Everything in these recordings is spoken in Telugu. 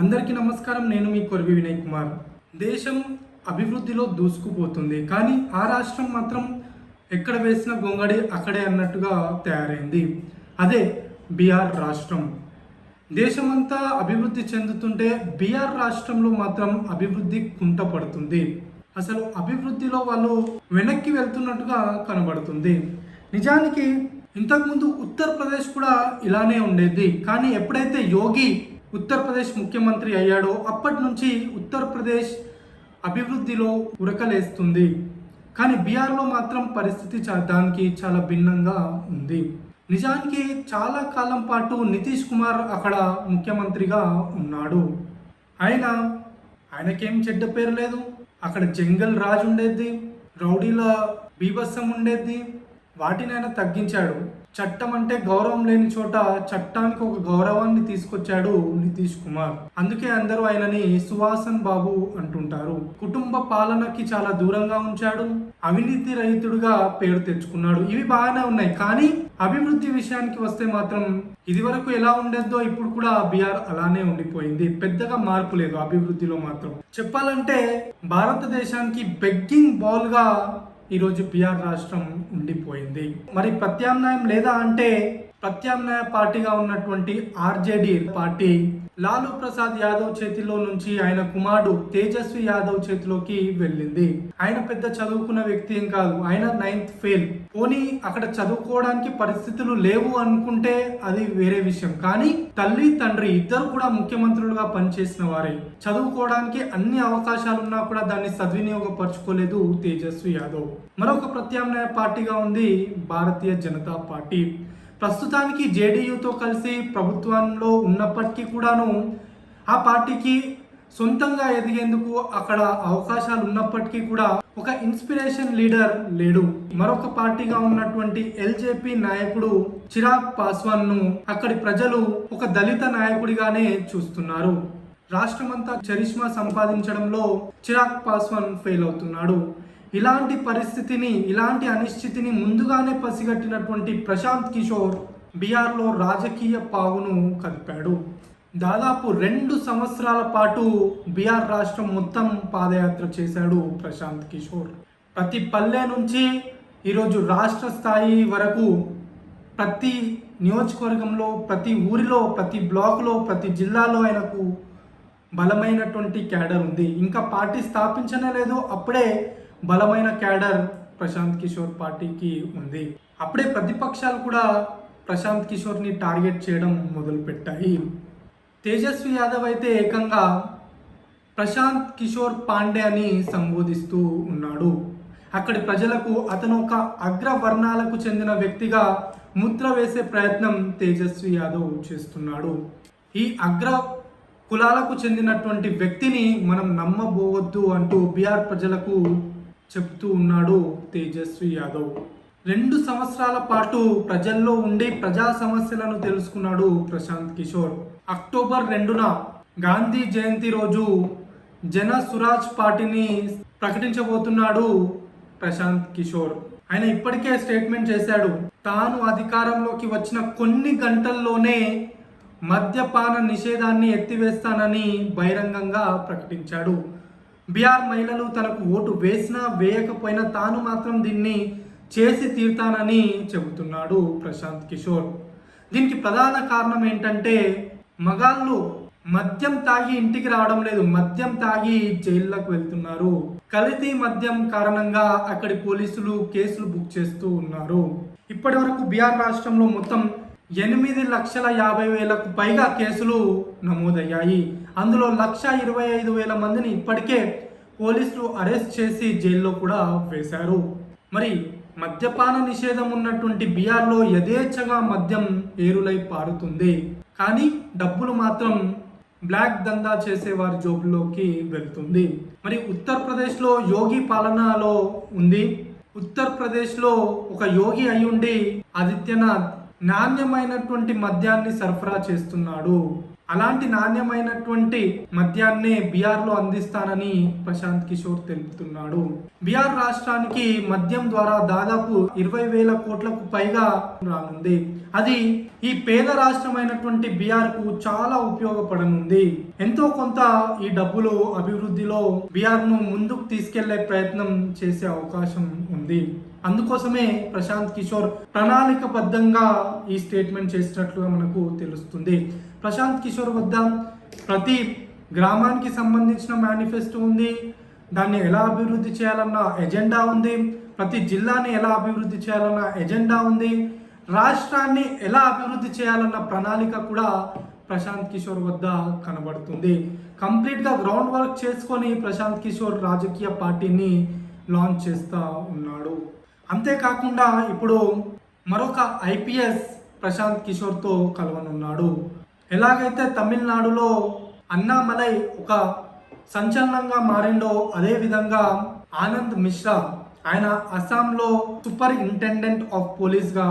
అందరికీ నమస్కారం. నేను మీ కొర్వి వినయ్ కుమార్. దేశం అభివృద్ధిలో దూసుకుపోతుంది, కానీ ఆ రాష్ట్రం మాత్రం ఎక్కడ వేసిన గొంగడి అక్కడే అన్నట్టుగా తయారైంది. అదే బీహార్ రాష్ట్రం. దేశమంతా అభివృద్ధి చెందుతుంటే బీహార్ రాష్ట్రంలో మాత్రం అభివృద్ధి కుంటపడుతుంది. అసలు అభివృద్ధిలో వాళ్ళు వెనక్కి వెళ్తున్నట్టుగా కనబడుతుంది. నిజానికి ఇంతకుముందు ఉత్తరప్రదేశ్ కూడా ఇలానే ఉండేది, కానీ ఎప్పుడైతే యోగి ఉత్తరప్రదేశ్ ముఖ్యమంత్రి అయ్యాడో అప్పటి నుంచి ఉత్తరప్రదేశ్ అభివృద్ధిలో ఉరకలేస్తుంది. కానీ బీహార్లో మాత్రం పరిస్థితి దానికి చాలా భిన్నంగా ఉంది. నిజానికి చాలా కాలం పాటు నితీష్ కుమార్ అక్కడ ముఖ్యమంత్రిగా ఉన్నాడు. ఆయనకేం చెడ్డ పేరు లేదు. అక్కడ జంగల్ రాజ్ ఉండేది, రౌడీల బీభత్సం ఉండేది. వాటిని ఆయన తగ్గించాడు. చట్టం అంటే గౌరవం లేని చోట చట్టానికి ఒక గౌరవాన్ని తీసుకొచ్చాడు నితీష్ కుమార్. అందుకే అందరూ ఆయనని సువాసన్ బాబు అంటుంటారు. కుటుంబ పాలనకి చాలా దూరంగా ఉంచాడు. అవినీతి రహితుడుగా పేరు తెచ్చుకున్నాడు. ఇవి బాగానే ఉన్నాయి, కానీ అభివృద్ధి విషయానికి వస్తే మాత్రం ఇది వరకు ఎలా ఉండేదో ఇప్పుడు కూడా బీహార్ అలానే ఉండిపోయింది. పెద్దగా మార్పు లేదు అభివృద్ధిలో మాత్రం. చెప్పాలంటే భారతదేశానికి బెగ్గింగ్ బాల్ గా ఈరోజు బీహార్ రాష్ట్రం ఉండిపోయింది. మరి ప్రత్యామ్నాయం లేదా అంటే ప్రత్యామ్నాయ పార్టీగా ఉన్నటువంటి ఆర్జేడీ పార్టీ లాలూ ప్రసాద్ యాదవ్ చేతిలో నుంచి ఆయన కుమారుడు తేజస్వి యాదవ్ చేతిలోకి వెళ్ళింది. ఆయన పెద్ద చదువుకున్న వ్యక్తి ఏం కాదు, ఆయన 9th ఫెయిల్. పోనీ అక్కడ చదువుకోవడానికి పరిస్థితులు లేవు అనుకుంటే అది వేరే విషయం, కానీ తల్లి తండ్రి ఇద్దరు కూడా ముఖ్యమంత్రులుగా పనిచేసిన వారే. చదువుకోవడానికి అన్ని అవకాశాలున్నా కూడా దాన్ని సద్వినియోగపరచుకోలేదు తేజస్వి యాదవ్. మరొక ప్రత్యామ్నాయ పార్టీగా ఉంది భారతీయ జనతా పార్టీ. ప్రస్తుతానికి జేడీయూతో కలిసి ప్రభుత్వంలో ఉన్నప్పటికీ కూడాను ఆ పార్టీకి సొంతంగా ఎదిగేందుకు అక్కడ అవకాశాలు ఉన్నప్పటికీ కూడా ఒక ఇన్స్పిరేషన్ లీడర్ లేడు. మరొక పార్టీగా ఉన్నటువంటి ఎల్జేపీ నాయకుడు చిరాగ్ పాస్వాన్ ను అక్కడి ప్రజలు ఒక దళిత నాయకుడిగానే చూస్తున్నారు. రాష్ట్రమంతా చరిష్మా సంపాదించడంలో చిరాగ్ పాస్వాన్ ఫెయిల్ అవుతున్నాడు. ఇలాంటి పరిస్థితిని, ఇలాంటి అనిశ్చితిని ముందుగానే పసిగట్టినటువంటి ప్రశాంత్ కిషోర్ బీహార్లో రాజకీయ పావును కదిపాడు. దాదాపు 2 సంవత్సరాల పాటు బీహార్ రాష్ట్రం మొత్తం పాదయాత్ర చేశాడు ప్రశాంత్ కిషోర్. ప్రతి పల్లె నుంచి ఈరోజు రాష్ట్ర స్థాయి వరకు ప్రతి నియోజకవర్గంలో, ప్రతి ఊరిలో, ప్రతి బ్లాక్లో, ప్రతి జిల్లాలో ఆయనకు బలమైనటువంటి క్యాడర్ ఉంది. ఇంకా పార్టీ స్థాపించనే లేదు, అప్పుడే బలమైన క్యాడర్ ప్రశాంత్ కిషోర్ పార్టీకి ఉంది. అప్పుడే ప్రతిపక్షాలు కూడా ప్రశాంత్ కిషోర్ని టార్గెట్ చేయడం మొదలుపెట్టాయి. తేజస్వి యాదవ్ అయితే ఏకంగా ప్రశాంత్ కిషోర్ పాండే అని సంబోధిస్తూ ఉన్నాడు. అక్కడి ప్రజలకు అతను ఒక అగ్రవర్ణాలకు చెందిన వ్యక్తిగా ముద్ర వేసే ప్రయత్నం తేజస్వి యాదవ్ చేస్తున్నాడు. ఈ అగ్ర కులాలకు చెందినటువంటి వ్యక్తిని మనం నమ్మబోవద్దు అంటూ బీహార్ ప్రజలకు చెప్తూ ఉన్నాడు తేజస్వి యాదవ్. 2 సంవత్సరాల పాటు ప్రజల్లో ఉండి ప్రజా సమస్యలను తెలుసుకున్నాడు ప్రశాంత్ కిషోర్. అక్టోబర్ 2న గాంధీ జయంతి రోజు జన సురాజ్ పార్టీని ప్రకటించబోతున్నాడు ప్రశాంత్ కిషోర్. ఆయన ఇప్పటికే స్టేట్మెంట్ చేశాడు, తాను అధికారంలోకి వచ్చిన కొన్ని గంటల్లోనే మద్యపాన నిషేధాన్ని ఎత్తివేస్తానని బహిరంగంగా ప్రకటించాడు. బీహార్ మహిళలు తనకు ఓటు వేసినా వేయకపోయినా తాను మాత్రం దీన్ని చేసి తీరుతానని చెబుతున్నాడు ప్రశాంత్ కిషోర్. దీనికి ప్రధాన కారణం ఏంటంటే మగాళ్ళు మద్యం తాగి ఇంటికి రావడం లేదు, మద్యం తాగి జైల్లోకి వెళ్తున్నారు. కల్తీ మద్యం కారణంగా అక్కడి పోలీసులు కేసులు బుక్ చేస్తూ ఉన్నారు. ఇప్పటి వరకు బీహార్ రాష్ట్రంలో మొత్తం 8,50,000కు పైగా కేసులు నమోదయ్యాయి. అందులో 1,25,000 మందిని ఇప్పటికే పోలీసులు అరెస్ట్ చేసి జైల్లో కూడా వేశారు. మరి మద్యపాన నిషేధం ఉన్నటువంటి బీహార్లో యథేచ్ఛగా మద్యం ఏరులై పారుతుంది, కానీ డబ్బులు మాత్రం బ్లాక్ దందా చేసే వారి జోబుల్లోకి వెళ్తుంది. మరి ఉత్తరప్రదేశ్లో యోగి పాలనలో ఉంది. ఉత్తరప్రదేశ్లో ఒక యోగి అయ్యుండి ఆదిత్యనాథ్ నాణ్యమైనటువంటి మద్యాన్ని సరఫరా చేస్తున్నాడు. అలాంటి నాణ్యమైనటువంటి మద్యాన్నే బీహార్లో అందిస్తానని ప్రశాంత్ కిషోర్ తెలుపుతున్నాడు. బీహార్ రాష్ట్రానికి మద్యం ద్వారా దాదాపు 20,000 కోట్లకు పైగా రానుంది. అది ఈ పేద రాష్ట్రమైనటువంటి బీహార్కు చాలా ఉపయోగపడనుంది. ఎంతో కొంత ఈ డబ్బులు అభివృద్ధిలో బీహార్ను ముందుకు తీసుకెళ్లే ప్రయత్నం చేసే అవకాశం ఉంది. అందుకోసమే ప్రశాంత్ కిషోర్ ప్రణాళికబద్ధంగా ఈ స్టేట్మెంట్ చేసినట్లుగా మనకు తెలుస్తుంది. ప్రశాంత్ కిషోర్ వద్ద ప్రతి గ్రామానికి సంబంధించిన మేనిఫెస్టో ఉంది. దాన్ని ఎలా అభివృద్ధి చేయాలన్న ఎజెండా ఉంది. ప్రతి జిల్లాని ఎలా అభివృద్ధి చేయాలన్న ఎజెండా ఉంది. రాష్ట్రాన్ని ఎలా అభివృద్ధి చేయాలన్న ప్రణాళిక కూడా ప్రశాంత్ కిషోర్ వద్ద కనబడుతుంది. కంప్లీట్గా గ్రౌండ్ వర్క్ చేసుకొని ప్రశాంత్ కిషోర్ రాజకీయ పార్టీని లాంచ్ చేస్తూ ఉన్నాడు. అంతేకాకుండా ఇప్పుడు మరొక ఐపీఎస్ ప్రశాంత్ కిషోర్తో కలవనున్నాడు. ఎలాగైతే తమిళనాడులో అన్నామలై ఒక సంచలనంగా మారిండో అదే విధంగా ఆనంద్ మిశ్రా ఆయన అస్సాంలో సూపరింటెండెంట్ ఆఫ్ పోలీస్గా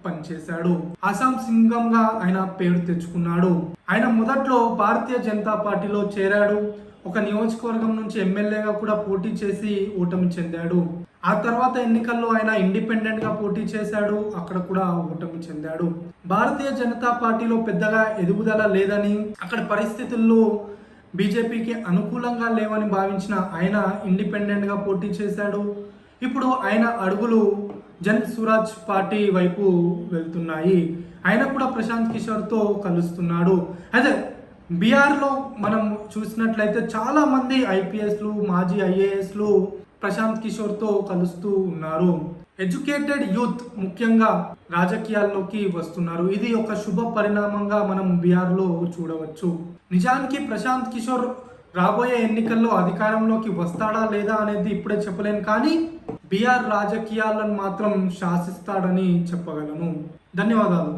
పనిచేశాడు. అస్సాం సింగంగా ఆయన పేరు తెచ్చుకున్నాడు. ఆయన మొదట్లో భారతీయ జనతా పార్టీలో చేరాడు. ఒక నియోజకవర్గం నుంచి ఎమ్మెల్యేగా కూడా పోటీ చేసి ఓటమి చెందాడు. ఆ తర్వాత ఎన్నికల్లో ఆయన ఇండిపెండెంట్ గా పోటీ చేశాడు. అక్కడ కూడా ఓటమి చెందాడు. భారతీయ జనతా పార్టీలో పెద్దగా ఎదుగుదల లేదని, అక్కడ పరిస్థితుల్లో బీజేపీకి అనుకూలంగా లేవని భావించిన ఆయన ఇండిపెండెంట్ గా పోటీ చేశాడు. ఇప్పుడు ఆయన అడుగులు జన్ స్వరాజ్ పార్టీ వైపు వెళ్తున్నాయి. ఆయన కూడా ప్రశాంత్ కిషోర్తో కలుస్తున్నాడు. అయితే బీహార్లో మనం చూసినట్లయితే చాలా మంది ఐపీఎస్లు, మాజీ ఐఏఎస్లు ప్రశాంత్ కిషోర్తో కలుస్తూ ఉన్నారు. ఎడ్యుకేటెడ్ యూత్ ముఖ్యంగా రాజకీయాల్లోకి వస్తున్నారు. ఇది ఒక శుభ పరిణామంగా మనం బీహార్లో చూడవచ్చు. నిజానికి ప్రశాంత్ కిషోర్ రాబోయే ఎన్నికల్లో అధికారంలోకి వస్తాడా లేదా అనేది ఇప్పుడే చెప్పలేను, కానీ బీహార్ రాజకీయాలను మాత్రం శాసిస్తాడని చెప్పగలను. ధన్యవాదాలు.